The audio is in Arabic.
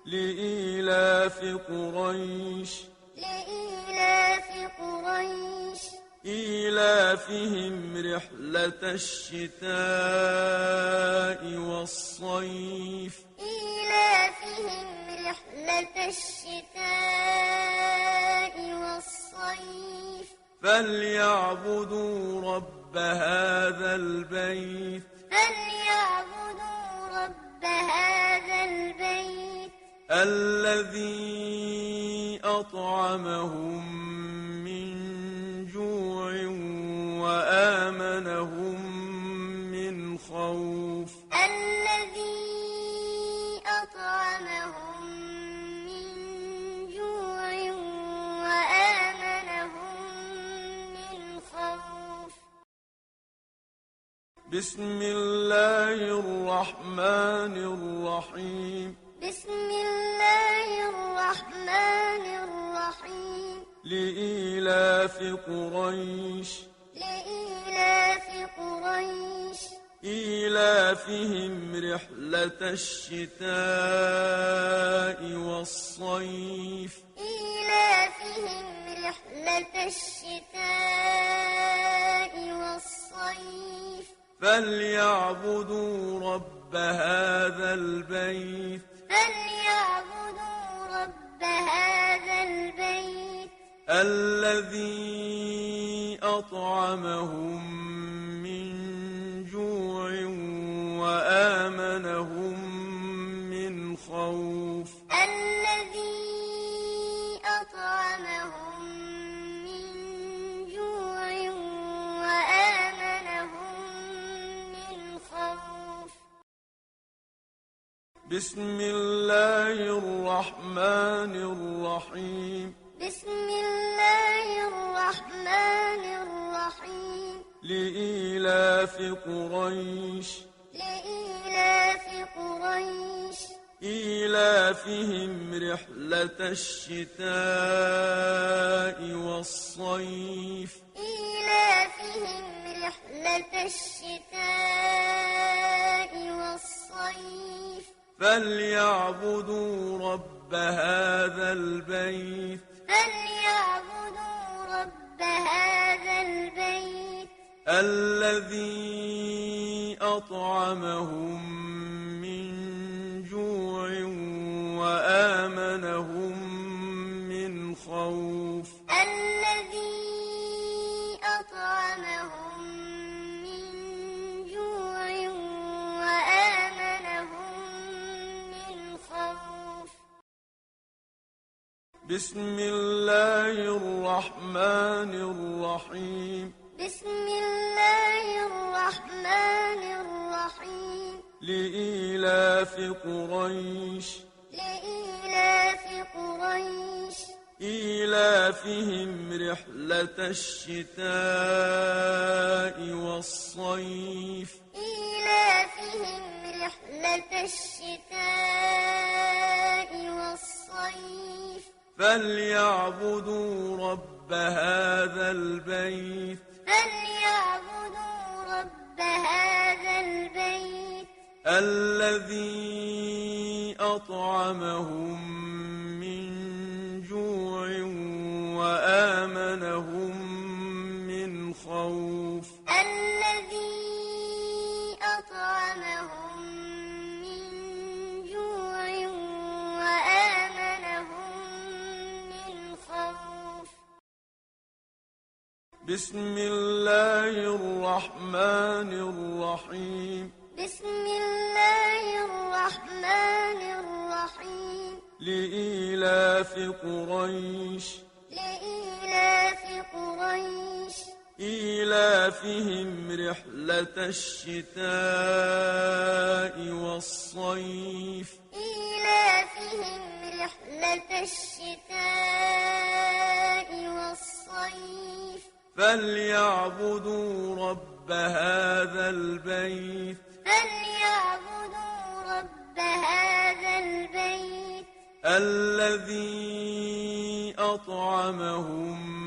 لإيلاف قريش إيلافهم رحلة الشتاء والصيف فليعبدوا رب هذا البيت الذي أطعمهم من جوع وآمنهم من خوف بسم الله الرحمن الرحيم لإيلاف قريش إيلافهم رحلة الشتاء والصيف فليعبدوا رب هذا البيت الذي أطعمهم من جوع وآمنهم من خوف بسم الله الرحمن الرحيم لإيلاف قريش إيلافهم رحلة الشتاء والصيف فليعبدوا رب هذا البيت الذي أطعمهم من جوع وآمنهم من خوف بسم الله الرحمن الرحيم لإيلاف قريش إيلافهم رحلة الشتاء والصيف فليعبدوا رب هذا البيت الذي أطعمهم من جوع وآمنهم من خوف بسم الله الرحمن الرحيم لإيلاف قريش إيلافهم رحلة الشتاء والصيف فليعبدوا رب هذا البيت الذي أطعمهم